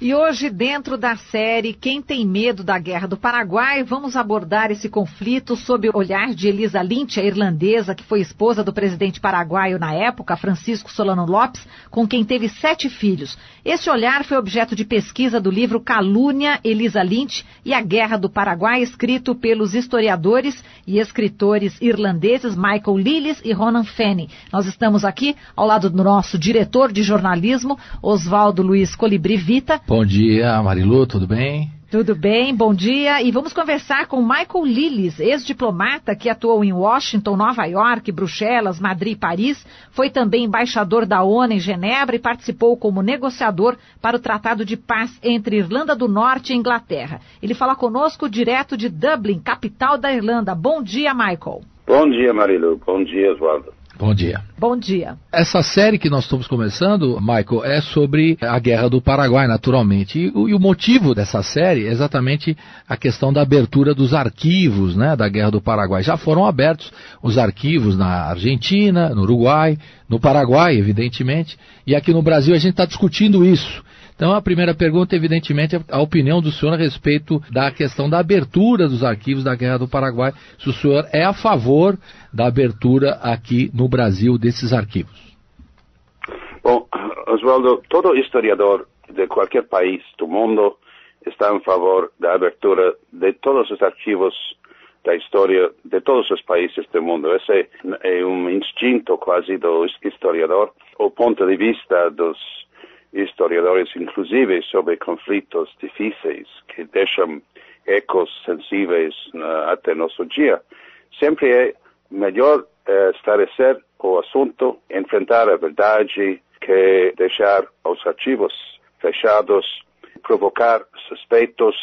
E hoje, dentro da série Quem Tem Medo da Guerra do Paraguai, vamos abordar esse conflito sob o olhar de Elisa Lynch, a irlandesa que foi esposa do presidente paraguaio na época, Francisco Solano Lopes, com quem teve 7 filhos. Esse olhar foi objeto de pesquisa do livro Calúnia, Elisa Lynch e a Guerra do Paraguai, escrito pelos historiadores e escritores irlandeses Michael Lillis e Ronan Fenny. Nós estamos aqui ao lado do nosso diretor de jornalismo, Oswaldo Luiz Colibri Vita. Bom dia, Marilu, tudo bem? Tudo bem, bom dia. E vamos conversar com Michael Lillis, ex-diplomata que atuou em Washington, Nova York, Bruxelas, Madrid e Paris. Foi também embaixador da ONU em Genebra e participou como negociador para o Tratado de Paz entre Irlanda do Norte e Inglaterra. Ele fala conosco direto de Dublin, capital da Irlanda. Bom dia, Michael. Bom dia, Marilu. Bom dia, Oswaldo. Bom dia. Bom dia. Essa série que nós estamos começando, Michael, é sobre a Guerra do Paraguai, naturalmente. E o motivo dessa série é exatamente a questão da abertura dos arquivos, né, da Guerra do Paraguai. Já foram abertos os arquivos na Argentina, no Uruguai, no Paraguai, evidentemente. E aqui no Brasil a gente está discutindo isso. Então a primeira pergunta, evidentemente, é a opinião do senhor a respeito da questão da abertura dos arquivos da Guerra do Paraguai. Se o senhor é a favor da abertura aqui no Brasil desses arquivos. Bom, Oswaldo, todo historiador de qualquer país do mundo está em favor da abertura de todos os arquivos da história de todos os países do mundo. Esse é um instinto quase do historiador. O ponto de vista dos historiadores, inclusive, sobre conflitos difíceis que deixam ecos sensíveis até nosso dia. Sempre é melhor esclarecer o assunto, enfrentar a verdade, que deixar os arquivos fechados, provocar suspeitos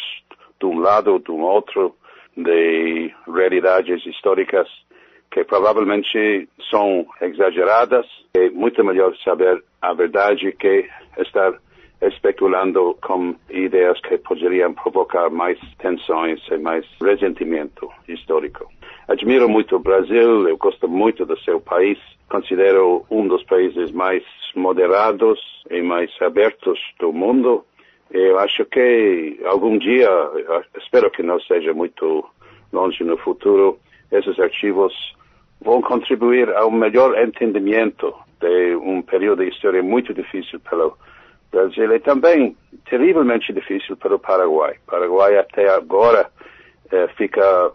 de um lado ou de um outro de realidades históricas que provavelmente são exageradas. É muito melhor saber a verdade que estar especulando com ideias que poderiam provocar mais tensões e mais ressentimento histórico. Admiro muito o Brasil, eu gosto muito do seu país, considero um dos países mais moderados e mais abertos do mundo. Eu acho que algum dia, espero que não seja muito longe no futuro, esses arquivos vão contribuir ao melhor entendimento de um período de história muito difícil para o Brasil e também terrivelmente difícil para o Paraguai. O Paraguai até agora fica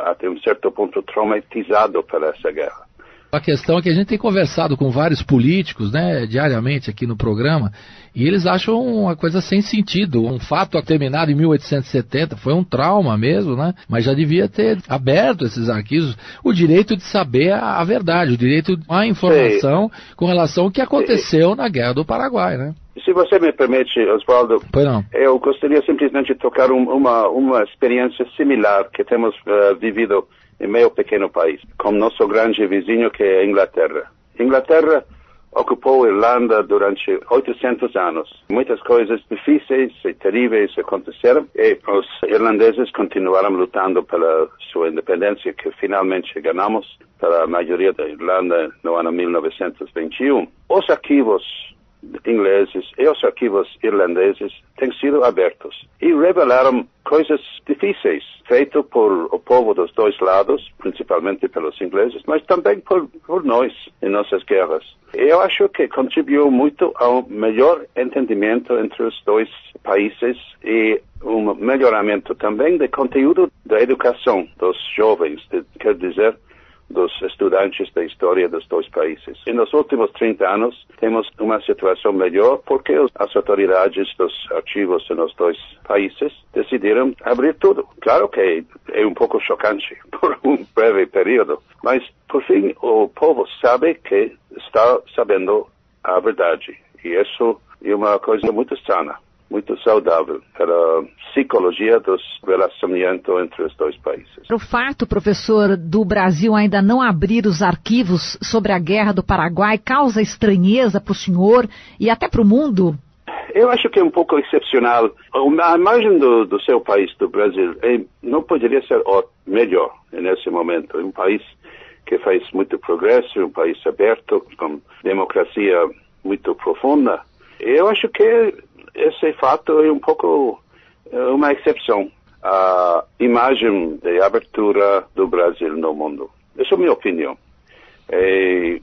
até um certo ponto traumatizado por essa guerra. A questão é que a gente tem conversado com vários políticos, né, diariamente aqui no programa, e eles acham uma coisa sem sentido. Um fato terminado em 1870 foi um trauma mesmo, né, mas já devia ter aberto esses arquivos, o direito de saber a verdade, o direito à informação com relação ao que aconteceu na Guerra do Paraguai, né. Se você me permite, Oswaldo, eu gostaria simplesmente de tocar uma experiência similar que temos vivido em meu pequeno país, com nosso grande vizinho que é a Inglaterra. Inglaterra ocupou a Irlanda durante 800 anos. Muitas coisas difíceis e terríveis aconteceram e os irlandeses continuaram lutando pela sua independência, que finalmente ganhamos para a maioria da Irlanda no ano 1921. Os arquivos ingleses e os arquivos irlandeses têm sido abertos e revelaram coisas difíceis feitas por o povo dos dois lados, principalmente pelos ingleses, mas também por nós em nossas guerras. Eu acho que contribuiu muito ao melhor entendimento entre os dois países e um melhoramento também do conteúdo da educação dos jovens, quer dizer, dos estudantes da história dos dois países. E nos últimos 30 anos temos uma situação melhor porque as autoridades dos arquivos nos dois países decidiram abrir tudo. Claro que é um pouco chocante por um breve período, mas por fim o povo sabe que está sabendo a verdade. E isso é uma coisa muito sana, muito saudável para a psicologia dos relacionamentos entre os dois países. O fato, professor, do Brasil ainda não abrir os arquivos sobre a Guerra do Paraguai causa estranheza para o senhor e até para o mundo? Eu acho que é um pouco excepcional. A imagem do seu país, do Brasil, não poderia ser melhor nesse momento. É um país que faz muito progresso, um país aberto, com democracia muito profunda. Eu acho que esse fato é um pouco uma exceção à imagem de abertura do Brasil no mundo. Essa é a minha opinião.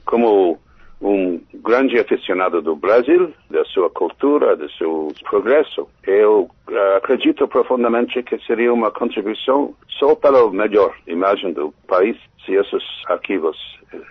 Como um grande aficionado do Brasil, da sua cultura, do seu progresso, eu acredito profundamente que seria uma contribuição só para a melhor imagem do país se esses arquivos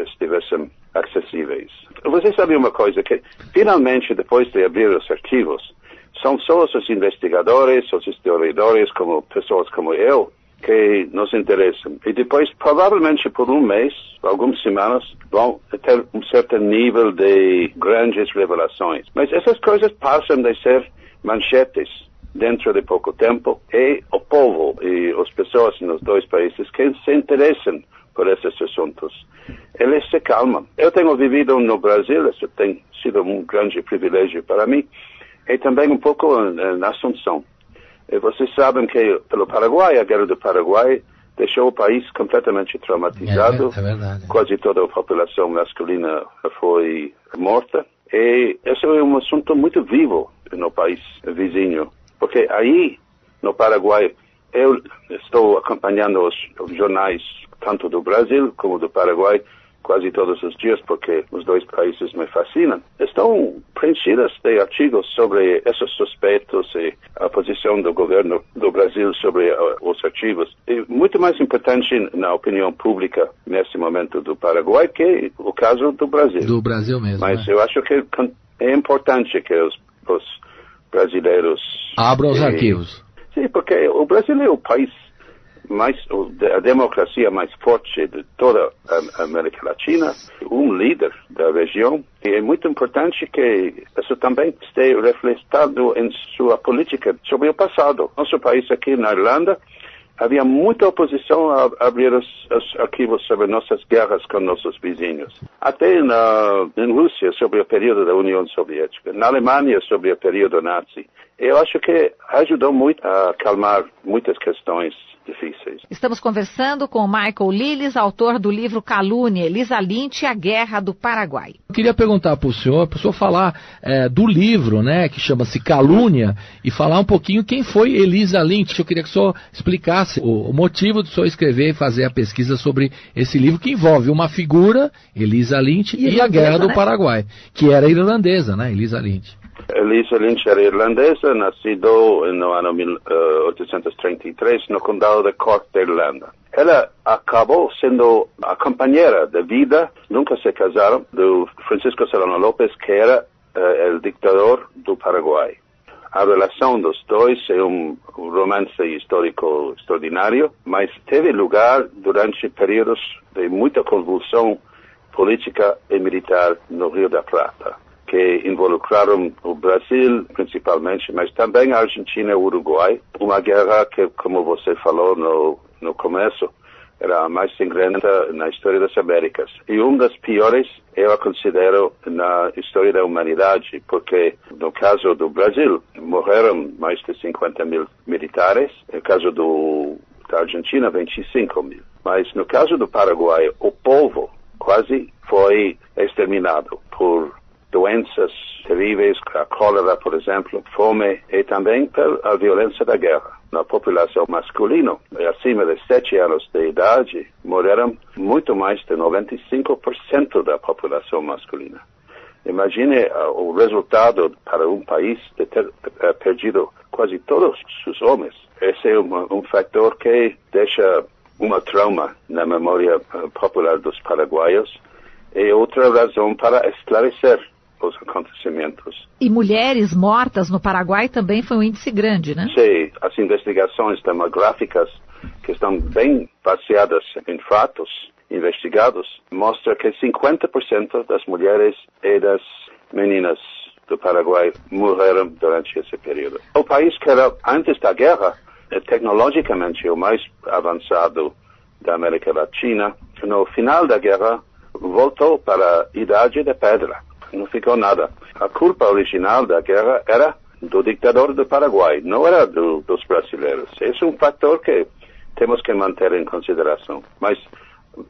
estivessem acessíveis. Você sabe uma coisa, que finalmente, depois de abrir os arquivos, são só os investigadores, os historiadores, como pessoas como eu, que nos interessam. E depois, provavelmente por um mês, algumas semanas, vão ter um certo nível de grandes revelações. Mas essas coisas passam de ser manchetes dentro de pouco tempo, e o povo e as pessoas nos dois países que se interessam por esses assuntos, eles se calmam. Eu tenho vivido no Brasil, isso tem sido um grande privilégio para mim, e também um pouco na Assunção. E vocês sabem que pelo Paraguai, a guerra do Paraguai deixou o país completamente traumatizado. É verdade. Quase toda a população masculina foi morta. E esse é um assunto muito vivo no país vizinho. Porque aí, no Paraguai, eu estou acompanhando os jornais, tanto do Brasil como do Paraguai, quase todos os dias, porque os dois países me fascinam. Estão preenchidas de artigos sobre esses suspeitos e a posição do governo do Brasil sobre os arquivos. E muito mais importante na opinião pública nesse momento do Paraguai que o caso do Brasil. Do Brasil mesmo. Mas eu acho que é importante que os brasileiros abram os arquivos. Sim, porque o Brasil é o país a democracia mais forte de toda a América Latina, um líder da região, e é muito importante que isso também esteja refletido em sua política sobre o passado. Nosso país aqui na Irlanda havia muita oposição a abrir os arquivos sobre nossas guerras com nossos vizinhos. Até na Rússia, sobre o período da União Soviética, na Alemanha, sobre o período nazi. Eu acho que ajudou muito a acalmar muitas questões difíceis. Estamos conversando com Michael Lillis, autor do livro Calúnia, Elisa Lynch e a Guerra do Paraguai. Eu queria perguntar para o senhor falar do livro, né, que chama-se Calúnia, e falar um pouquinho quem foi Elisa Lynch. Eu queria que o senhor explicasse o motivo do senhor escrever e fazer a pesquisa sobre esse livro, que envolve uma figura, Elisa Lynch, e a Guerra do Paraguai, que era irlandesa, né, Elisa Lynch. Elisa Lynch era irlandesa, nascido no ano 1833 no condado de Cork da Irlanda. Ela acabou sendo a companheira de vida, nunca se casaram, do Francisco Solano López, que era o ditador do Paraguai. A relação dos dois é um romance histórico extraordinário, mas teve lugar durante períodos de muita convulsão política e militar no Rio da Prata, que involucraram o Brasil, principalmente, mas também a Argentina e o Uruguai. Uma guerra que, como você falou no começo, era a mais sangrenta na história das Américas. E uma das piores, eu a considero, na história da humanidade, porque no caso do Brasil, morreram mais de 50 mil militares, no caso da Argentina, 25 mil. Mas no caso do Paraguai, o povo quase foi exterminado por doenças terríveis, a cólera, por exemplo, fome, e também pela violência da guerra. Na população masculina, acima de 7 anos de idade, morreram muito mais de 95% da população masculina. Imagine o resultado para um país de ter perdido quase todos os homens. Esse é um fator que deixa uma trauma na memória popular dos paraguaios, e outra razão para esclarecer os acontecimentos. E mulheres mortas no Paraguai também foi um índice grande, né? Sim, as investigações demográficas, que estão bem baseadas em fatos investigados, mostram que 50% das mulheres e das meninas do Paraguai morreram durante esse período. O país que era, antes da guerra, tecnologicamente o mais avançado da América Latina, no final da guerra, voltou para a Idade de Pedra. Não ficou nada. A culpa original da guerra era do ditador do Paraguai, não era dos brasileiros. Esse é um fator que temos que manter em consideração. Mas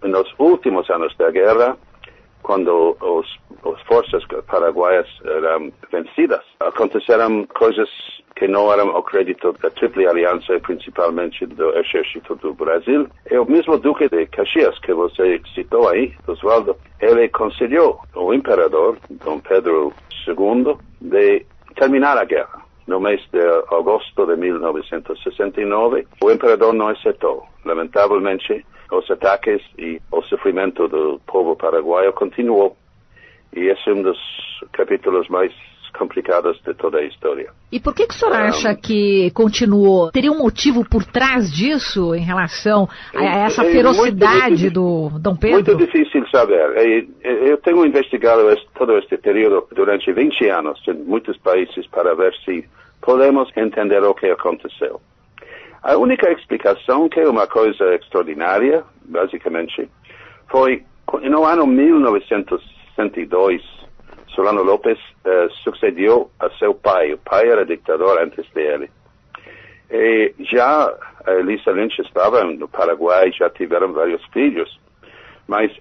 nos últimos anos da guerra, quando as forças paraguaias eram vencidas, aconteceram coisas que não eram ao crédito da Tríplice Aliança e principalmente do Exército do Brasil. E o mesmo Duque de Caxias, que você citou aí, Oswaldo, ele concedeu ao imperador, Dom Pedro II, de terminar a guerra. No mês de agosto de 1969, o imperador não aceitou. Lamentavelmente, os ataques e o sofrimento do povo paraguaio continuou. E esse é um dos capítulos mais complicados de toda a história. E por que o senhor acha que continuou? Teria um motivo por trás disso em relação a essa ferocidade do Dom Pedro? Muito difícil saber. Eu tenho investigado todo este período durante 20 anos em muitos países para ver se podemos entender o que aconteceu. A única explicação, que é uma coisa extraordinária, basicamente, foi no ano 1962, Solano López sucedeu a seu pai. O pai era ditador antes dele. E já Elisa Lynch estava no Paraguai, já tiveram vários filhos. Mas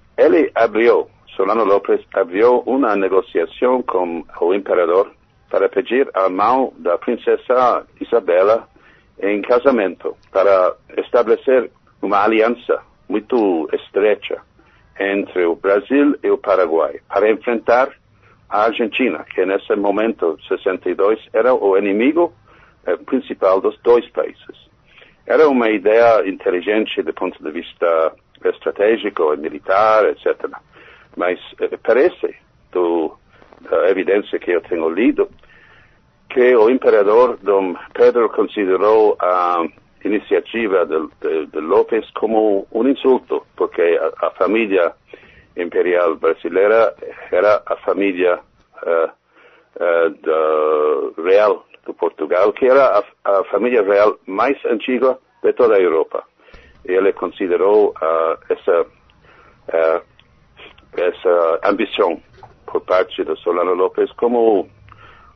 Solano López abriu uma negociação com o imperador para pedir a mão da princesa Isabela em casamento, para estabelecer uma aliança muito estreita entre o Brasil e o Paraguai, para enfrentar a Argentina, que nesse momento, 62, era o inimigo principal dos dois países. Era uma ideia inteligente do ponto de vista estratégico e militar, etc. Mas parece, da evidência que eu tenho lido, que o imperador Dom Pedro considerou a iniciativa de López como um insulto, porque a família imperial brasileira era a família real de Portugal, que era a família real mais antiga de toda a Europa. Ele considerou essa ambição por parte de Solano López como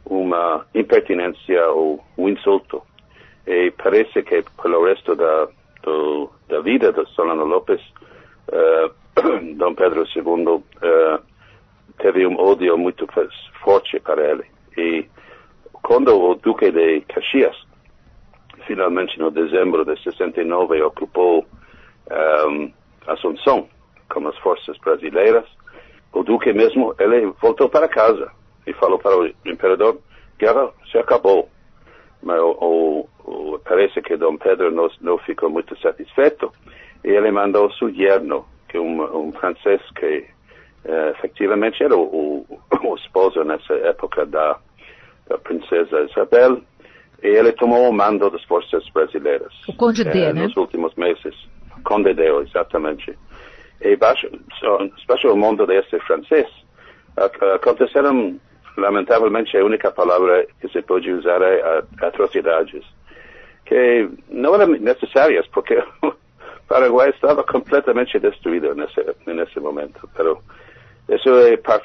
uma impertinência ou um insulto. E parece que pelo resto da vida de Solano López, Dom Pedro II teve um ódio muito forte para ele. E quando o Duque de Caxias, finalmente no dezembro de 69, ocupou Assunção com as forças brasileiras, o Duque mesmo, ele voltou para casa e falou para o imperador: guerra se acabou. Mas parece que Dom Pedro não ficou muito satisfeito e ele mandou seu yerno, que é um francês que efetivamente era o esposo nessa época da princesa Isabel, e ele tomou o mando das forças brasileiras. O Conde D, né? Nos últimos meses. Conde D, exatamente. E baixo o mundo desse francês, aconteceram, lamentavelmente, a única palavra que se pode usar é atrocidades, que não eram necessárias, porque o Paraguai estava completamente destruído nesse momento. Mas isso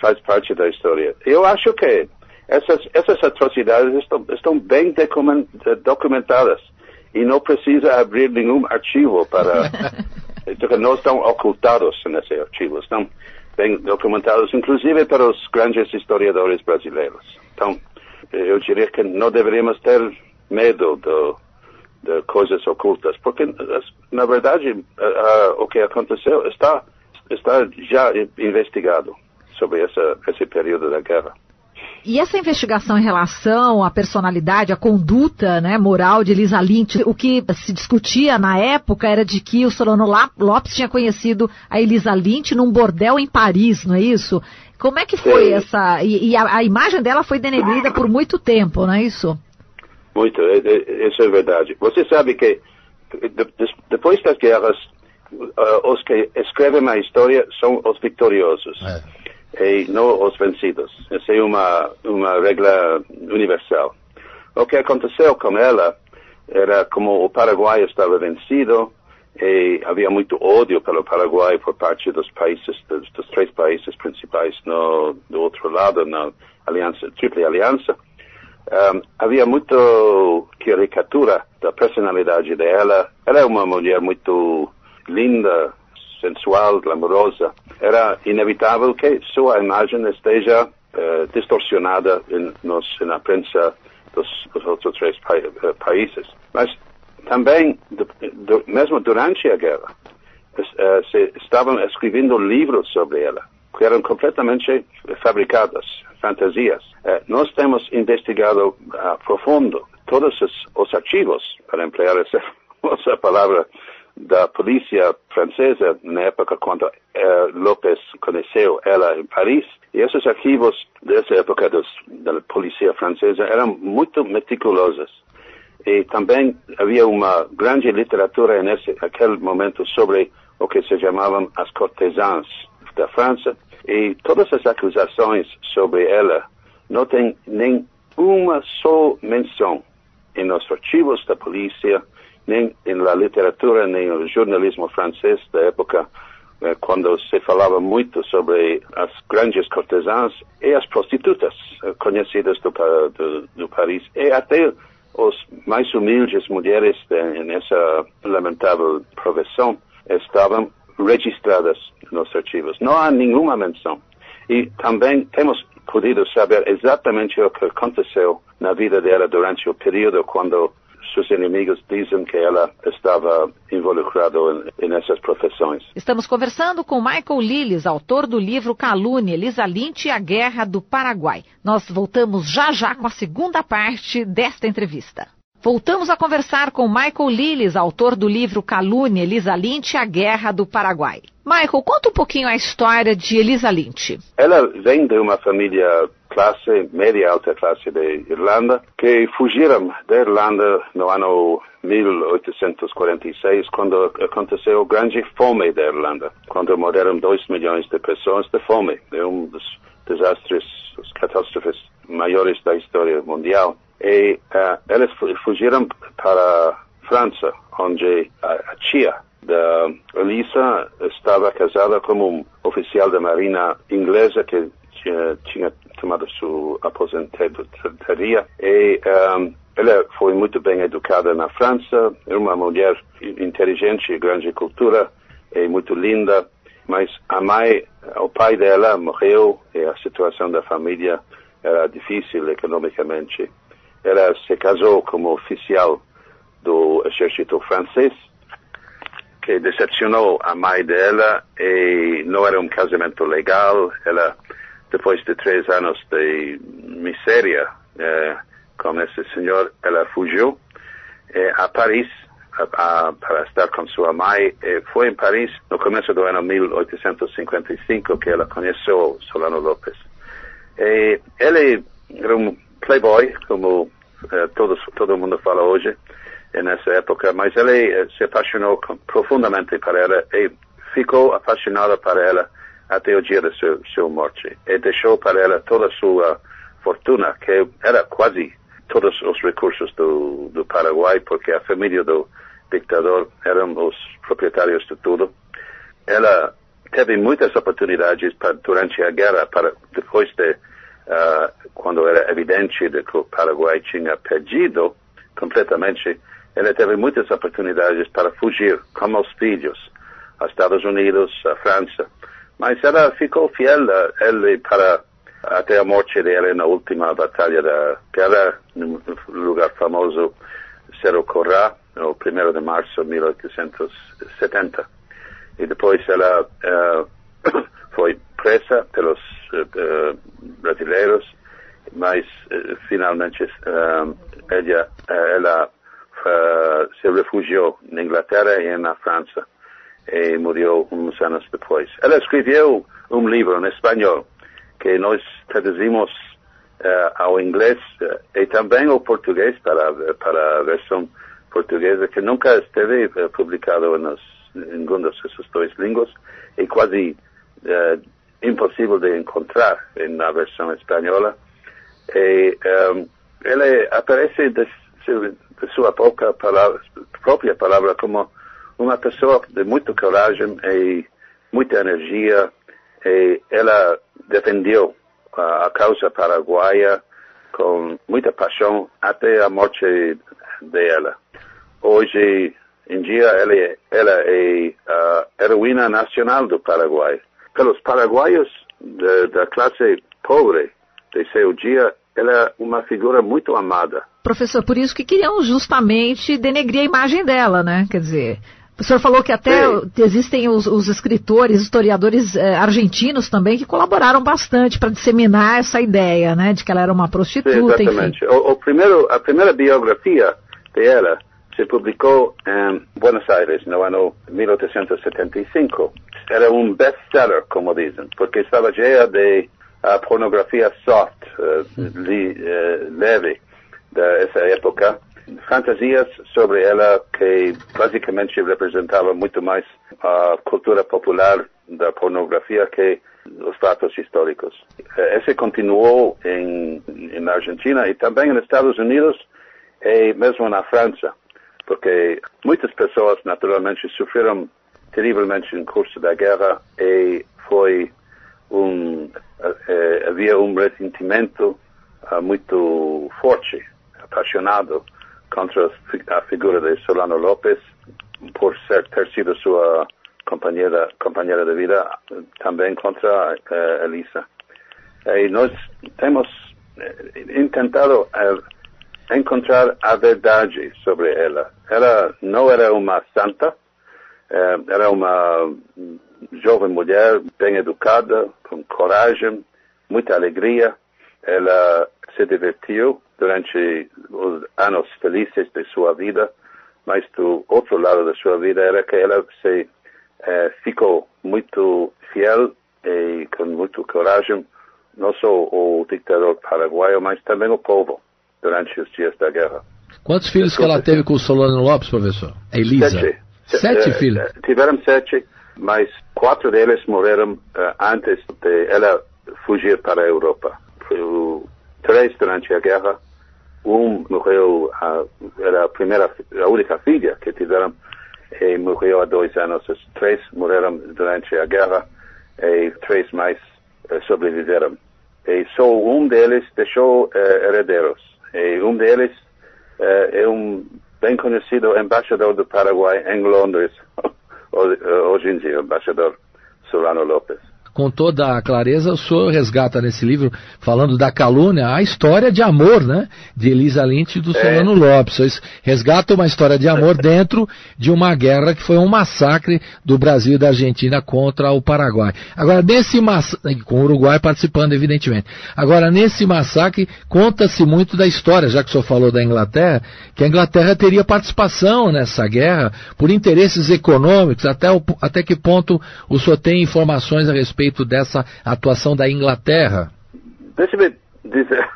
faz parte da história. Eu acho que essas atrocidades estão bem documentadas e não precisa abrir nenhum arquivo para... não estão ocultados nesse arquivo, estão bem documentados, inclusive para os grandes historiadores brasileiros. Então, eu diria que não deveríamos ter medo de coisas ocultas, porque, na verdade, o que aconteceu está já investigado sobre esse período da guerra. E essa investigação em relação à personalidade, à conduta, né, moral de Elisa Lynch, o que se discutia na época era de que o Solano López tinha conhecido a Elisa Lynch num bordel em Paris, não é isso? Como é que foi essa... E a imagem dela foi denegrida por muito tempo, não é isso? Muito, isso é verdade. Você sabe que depois das guerras, os que escrevem a história são os vitoriosos. E não os vencidos. Essa é uma regra universal. O que aconteceu com ela era como o Paraguai estava vencido e havia muito ódio pelo Paraguai por parte dos países, dos três países principais do outro lado, na Tríplice Aliança. Havia muito caricatura da personalidade dela. Ela é uma mulher muito linda, sensual, glamourosa. Era inevitável que sua imagem esteja distorcionada na prensa dos outros 3 países. Mas também, mesmo durante a guerra, se estavam escrevendo livros sobre ela, que eram completamente fabricadas, fantasias. Nós temos investigado a profundo todos os arquivos, para emplear essa palavra, da polícia francesa, na época quando López conheceu ela em Paris. E esses arquivos dessa época da polícia francesa eram muito meticulosos. E também havia uma grande literatura naquele momento sobre o que se chamavam as cortesãs da França. E todas as acusações sobre ela não tem nem uma só menção nos arquivos da polícia, nem na literatura, nem no jornalismo francês da época, quando se falava muito sobre as grandes cortesãs e as prostitutas conhecidas do Paris, e até os mais humildes mulheres nessa lamentável profissão estavam registradas nos arquivos. Não há nenhuma menção. E também temos podido saber exatamente o que aconteceu na vida dela durante o período quando seus inimigos dizem que ela estava involucrada nessas profissões. Estamos conversando com Michael Lillis, autor do livro Calúnia, Elisa Lynch e a Guerra do Paraguai. Nós voltamos já com a segunda parte desta entrevista. Voltamos a conversar com Michael Lillis, autor do livro Calúnia, Elisa Lynch e a Guerra do Paraguai. Michael, conta um pouquinho a história de Elisa Lynch. Ela vem de uma família média alta classe da Irlanda, que fugiram da Irlanda no ano 1846, quando aconteceu a grande fome da Irlanda, quando morreram 2 milhões de pessoas de fome. É um dos desastres, das catástrofes maiores da história mundial. E eles fugiram para a França, onde a tia da Elisa estava casada com um oficial da marinha inglesa que tinha tomado sua aposentadoria. E ela foi muito bem educada na França, era uma mulher inteligente, grande cultura e muito linda, mas o pai dela morreu e a situação da família era difícil economicamente. Ela se casou como oficial do exército francês, que decepcionou a mãe dela e não era um casamento legal. Ela, depois de 3 anos de miséria com esse senhor, ela fugiu a Paris para estar com sua mãe. Foi em Paris, no começo do ano 1855, que ela conheceu Solano López. Ele era um playboy, como todo mundo fala hoje, nessa época, mas ele se apaixonou profundamente por ela e ficou apaixonado por ela até o dia da sua morte. E deixou para ela toda a sua fortuna, que era quase todos os recursos do Paraguai, porque a família do ditador eram os proprietários de tudo. Ela teve muitas oportunidades durante a guerra, depois de quando era evidente de que o Paraguai tinha perdido completamente, ela teve muitas oportunidades para fugir, como os filhos, aos Estados Unidos, à França. Mas ela ficou fiel a ele até a morte dela na última batalha da guerra, num lugar famoso, Cerro Corrá, no 1º de março de 1870. E depois ela foi presa pelos brasileiros, mas finalmente ela se refugiou na Inglaterra e na França e morreu uns anos depois. Ela escreveu um livro em espanhol que nós traduzimos ao inglês e também ao português para a versão portuguesa, que nunca esteve publicado em nenhuma dessas 2 línguas e quase impossível de encontrar na versão espanhola. E ele aparece de sua própria palavra como uma pessoa de muita coragem e muita energia, e ela defendeu a causa paraguaia com muita paixão até a morte dela. Hoje em dia ela é a heroína nacional do Paraguai. Pelos paraguaios da classe pobre de seu dia, ela é uma figura muito amada. Professor, por isso que queriam justamente denegrir a imagem dela, né? Quer dizer, o senhor falou que até existem os escritores, historiadores argentinos também que colaboraram bastante para disseminar essa ideia, né? De que ela era uma prostituta, exatamente. Enfim. A primeira biografia dela se publicou em Buenos Aires no ano 1875. Era um best-seller, como dizem, porque estava cheia de pornografia soft, leve, dessa época. Fantasias sobre ela que basicamente representava muito mais a cultura popular da pornografia que os fatos históricos. Esse continuou na Argentina e também nos Estados Unidos e mesmo na França, porque muitas pessoas naturalmente sofreram terrivelmente no curso da guerra e havia um ressentimento muito forte, apaixonado contra a figura de Solano López por ter sido sua companheira de vida, também contra Elisa. E nós temos tentado encontrar a verdade sobre ela. Ela não era uma santa, era uma jovem mulher bem educada, com coragem, muita alegria. Ela se divertiu durante os anos felizes de sua vida, mas do outro lado da sua vida era que ela ficou muito fiel e com muita coragem, não só o ditador paraguaio, mas também o povo, durante os dias da guerra. Quantos filhos que ela teve com o Solano Lopes, professor? A Elisa? 7. 7 filhos? Tiveram 7, mas 4 deles morreram antes de ela fugir para a Europa. 3 durante a guerra, morreu, era a única filha que tiveram, e morreu há 2 anos. Os 3 morreram durante a guerra e 3 mais sobreviveram. E só um deles deixou herdeiros. E um deles é um bem conhecido embaixador do Paraguai em Londres, hoje em dia, o embaixador Solano López. Com toda a clareza, o senhor resgata nesse livro, falando da calúnia, a história de amor, né, de Elisa Lynch e do Solano Lopes. Vocês resgatam uma história de amor dentro de uma guerra que foi um massacre do Brasil e da Argentina contra o Paraguai. Agora, nesse massacre, com o Uruguai participando, evidentemente. Agora, nesse massacre, conta-se muito da história, já que o senhor falou da Inglaterra, que a Inglaterra teria participação nessa guerra por interesses econômicos. Até que ponto o senhor tem informações a respeito dessa atuação da Inglaterra? Deixe-me dizer,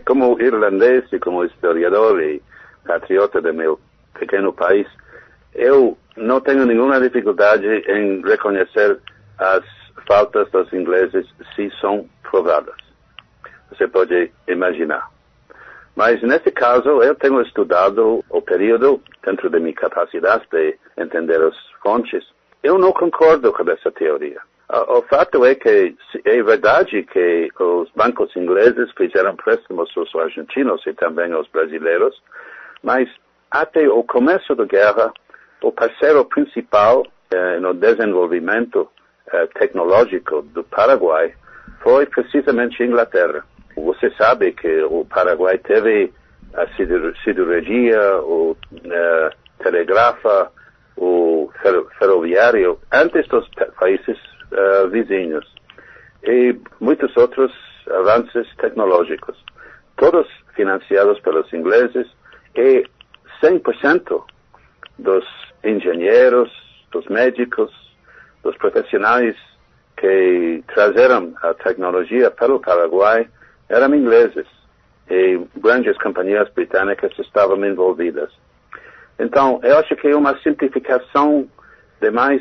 como irlandês e como historiador e patriota do meu pequeno país, eu não tenho nenhuma dificuldade em reconhecer as faltas dos ingleses se são provadas. Você pode imaginar. Mas nesse caso, eu tenho estudado o período dentro da minha capacidade de entender as fontes. Eu não concordo com essa teoria. O fato é que é verdade que os bancos ingleses fizeram préstimos aos argentinos e também aos brasileiros, mas até o começo da guerra, o parceiro principal no desenvolvimento tecnológico do Paraguai foi precisamente a Inglaterra. Você sabe que o Paraguai teve a siderurgia, o telegrafa, o ferroviário, antes dos países vizinhos, e muitos outros avanços tecnológicos, todos financiados pelos ingleses, e 100% dos engenheiros, dos médicos, dos profissionais que trazeram a tecnologia para o Paraguai eram ingleses, e grandes companhias britânicas estavam envolvidas. Então, eu acho que é uma simplificação demais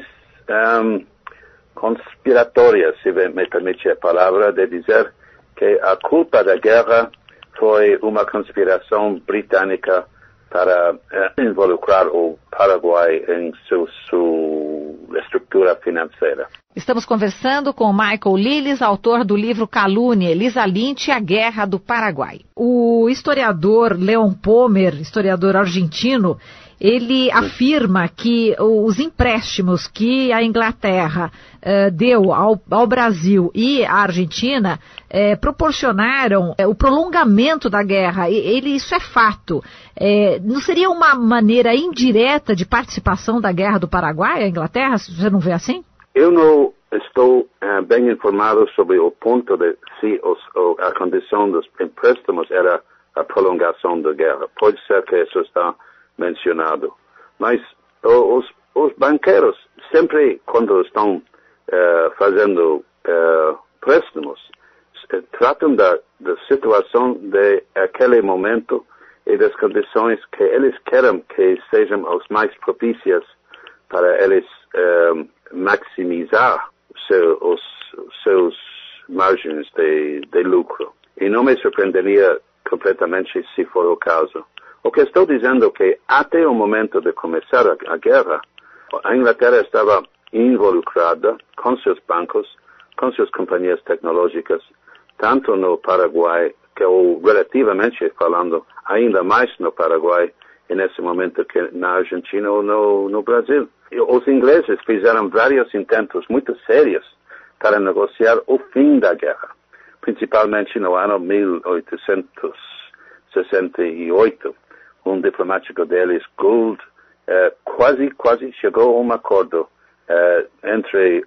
conspiratória, se me permite a palavra, de dizer que a culpa da guerra foi uma conspiração britânica para involucrar o Paraguai em sua estrutura financeira. Estamos conversando com o Michael Lillis, autor do livro Calúnia, Elisa Lynch e a Guerra do Paraguai. O historiador Leon Pomer, historiador argentino, ele afirma que os empréstimos que a Inglaterra deu ao Brasil e à Argentina proporcionaram o prolongamento da guerra. Isso é fato. Não seria uma maneira indireta de participação da Guerra do Paraguai, a Inglaterra? Você não vê assim? Eu não estou bem informado sobre o ponto de se a condição dos empréstimos era a prolongação da guerra. Pode ser que isso está mencionado. Mas os banqueiros, sempre quando estão fazendo préstimos, tratam da situação de aquele momento e das condições que eles querem que sejam as mais propícias para eles maximizar os seus margens de lucro. E não me surpreenderia completamente se for o caso. O que estou dizendo é que até o momento de começar a guerra, a Inglaterra estava involucrada com seus bancos, com suas companhias tecnológicas, tanto no Paraguai, ou relativamente falando, ainda mais no Paraguai, e nesse momento que na Argentina ou no Brasil. Os ingleses fizeram vários intentos muito sérios para negociar o fim da guerra, principalmente no ano 1868. Um diplomático deles, Gould, quase chegou a um acordo entre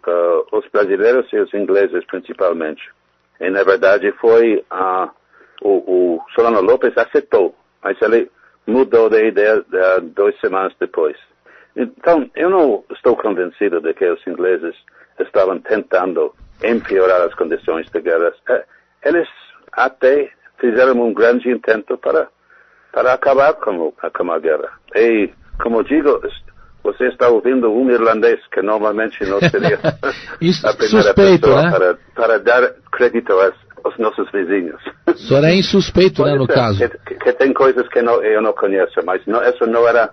os brasileiros e os ingleses principalmente. E na verdade foi o Solano Lopes aceitou, mas ele mudou de ideia 2 semanas depois. Então, eu não estou convencido de que os ingleses estavam tentando empeorar as condições de guerra. Eles até fizeram um grande intento para acabar com a guerra. E, como digo, você está ouvindo um irlandês que normalmente não seria a primeira pessoa, né? para dar crédito aos nossos vizinhos. O senhor é insuspeito, né, no caso? Que tem coisas que eu não conheço, mas isso não era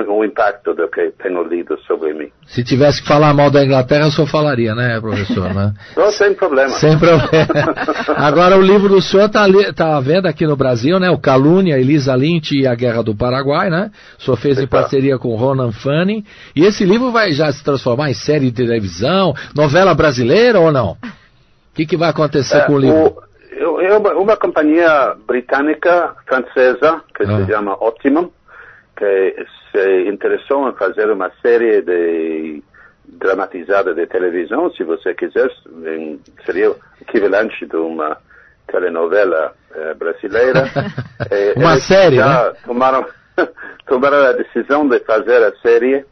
o impacto do que tenho lido sobre mim. Se tivesse que falar mal da Inglaterra, o senhor falaria, né, professor? Né? Não, sem problema. Sem problema. Agora, o livro do senhor está à venda aqui no Brasil, né? O Calúnia, Elisa Lynch e a Guerra do Paraguai, né? O senhor fez em parceria com Ronan Fanning. E esse livro vai já se transformar em série de televisão, novela brasileira ou não? O que vai acontecer com o livro? Uma companhia britânica, francesa, que se chama Optimum, que se interessou em fazer uma série dramatizada de televisão, se você quiser, seria o equivalente de uma telenovela brasileira. Uma série, né? Tomaram a decisão de fazer a série,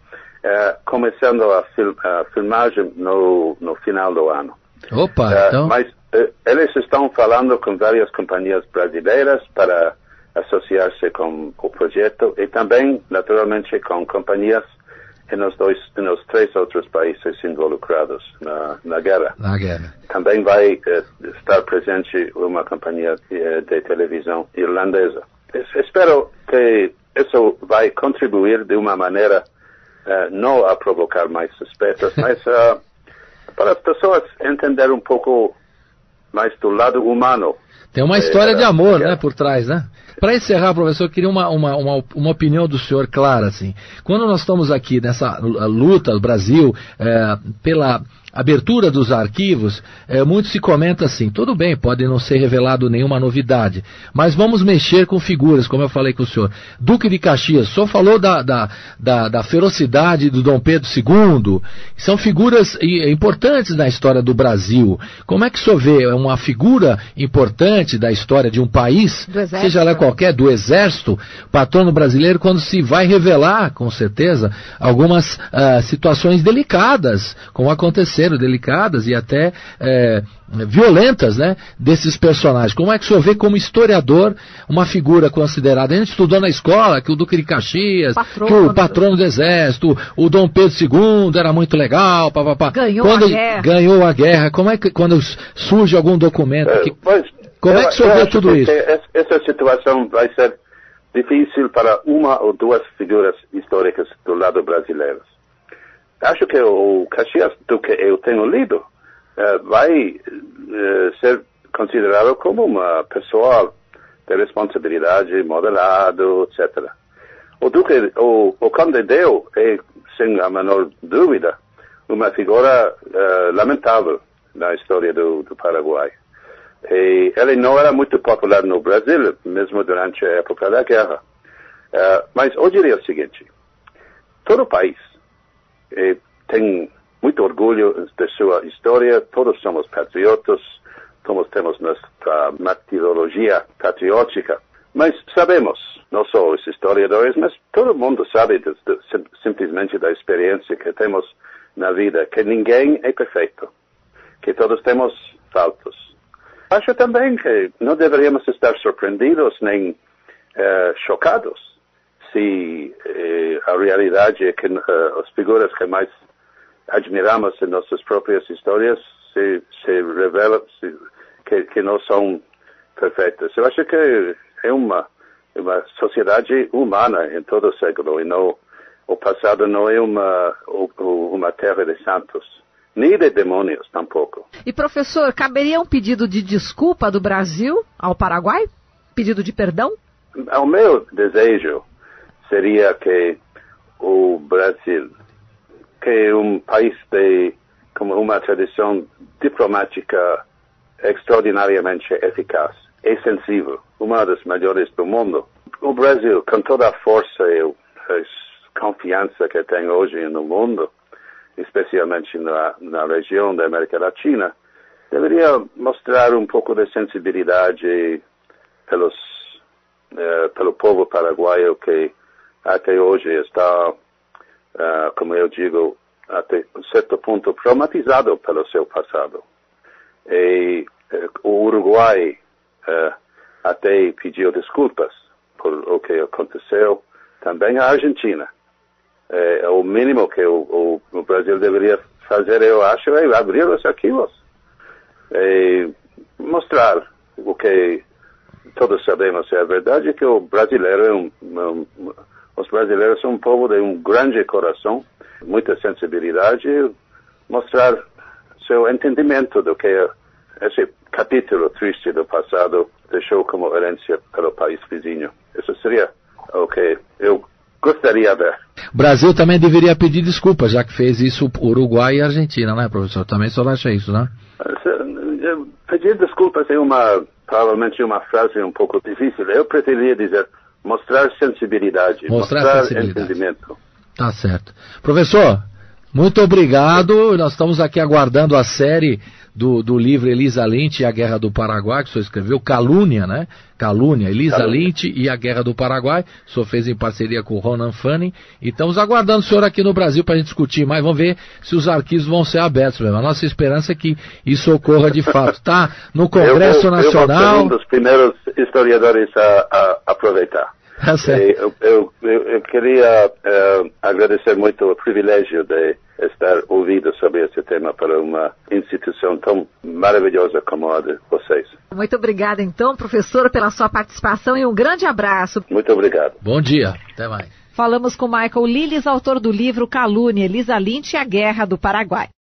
começando a filmagem no final do ano. Opa, então... Mas eles estão falando com várias companhias brasileiras para associar-se com o projeto e também, naturalmente, com companhias nos 3 outros países involucrados na guerra. Também vai estar presente uma companhia de televisão irlandesa. Espero que isso vai contribuir de uma maneira não a provocar mais suspeitas, mas para as pessoas entenderem um pouco mais do lado humano. Tem uma história de amor, né, por trás, né? Para encerrar, professor, eu queria uma opinião do senhor clara, assim. Quando nós estamos aqui nessa luta do Brasil pela abertura dos arquivos, muito se comenta assim, tudo bem, pode não ser revelado nenhuma novidade, mas vamos mexer com figuras, como eu falei com o senhor. Duque de Caxias, o senhor falou da ferocidade do Dom Pedro II, são figuras importantes na história do Brasil. Como é que o senhor vê uma figura importante da história de um país, seja ela qualquer, do Exército, patrono brasileiro, quando se vai revelar, com certeza, algumas situações delicadas, como aconteceram, delicadas e até violentas, né, desses personagens. Como é que o senhor vê como historiador uma figura considerada? A gente estudou na escola que o Duque de Caxias, que o patrono do Exército, o Dom Pedro II era muito legal, ganhou a guerra. Como é que quando surge algum documento? Como é que o senhor vê tudo isso? Essa situação vai ser difícil para uma ou duas figuras históricas do lado brasileiro. acho que o Caxias, do que eu tenho lido, vai ser considerado como uma pessoa de responsabilidade, moderado, etc. O Conde Deu é, sem a menor dúvida, uma figura lamentável na história do Paraguai. E ele não era muito popular no Brasil, mesmo durante a época da guerra. Mas eu diria o seguinte, todo país tem muito orgulho de sua história, todos somos patriotas, todos temos nossa metodologia patriótica, mas sabemos, não só os historiadores, mas todo mundo sabe simplesmente da experiência que temos na vida, que ninguém é perfeito, que todos temos faltas. Acho também que não deveríamos estar surpreendidos nem chocados se a realidade é que as figuras que mais admiramos em nossas próprias histórias se revelam que não são perfeitas. Eu acho que é uma sociedade humana em todo o século e não, o passado não é uma terra de santos, nem de demônios tampouco. E professor, caberia um pedido de desculpa do Brasil ao Paraguai? Pedido de perdão? O meu desejo seria que o Brasil, que é um país com uma tradição diplomática extraordinariamente eficaz e sensível, uma das melhores do mundo. O Brasil, com toda a força e a confiança que tem hoje no mundo, especialmente na região da América Latina, deveria mostrar um pouco de sensibilidade pelo povo paraguaio que até hoje está, como eu digo, até um certo ponto traumatizado pelo seu passado. E o Uruguai até pediu desculpas por o que aconteceu. Também a Argentina. O mínimo que o Brasil deveria fazer, eu acho, é abrir os arquivos e mostrar o que todos sabemos é a verdade, que o brasileiro os brasileiros são um povo de um grande coração, muita sensibilidade, mostrar seu entendimento do que esse capítulo triste do passado deixou como herência pelo país vizinho. Isso seria o que eu gostaria de ver. O Brasil também deveria pedir desculpas, já que fez isso Uruguai e Argentina, né, professor? Também o senhor acha isso, né? Pedir desculpas é provavelmente uma frase um pouco difícil. Eu preferia dizer mostrar sensibilidade, mostrar entendimento. Tá certo. Professor, muito obrigado. Nós estamos aqui aguardando a série do livro Elisa Lynch e a Guerra do Paraguai, que o senhor escreveu, Calúnia, né? Calúnia, Elisa Lynch e a Guerra do Paraguai. O senhor fez em parceria com o Ronan Fanning. E estamos aguardando o senhor aqui no Brasil para a gente discutir mais. Vamos ver se os arquivos vão ser abertos mesmo. A nossa esperança é que isso ocorra de fato. Está no Congresso Nacional. Eu vou ser um dos primeiros historiadores a aproveitar. Tá certo. Eu queria agradecer muito o privilégio de estar ouvindo sobre esse tema para uma instituição tão maravilhosa como a de vocês. Muito obrigada, então, professor, pela sua participação e um grande abraço. Muito obrigado. Bom dia. Até mais. Falamos com Michael Lillis, autor do livro Calúnia, Elisa Lynch e a Guerra do Paraguai.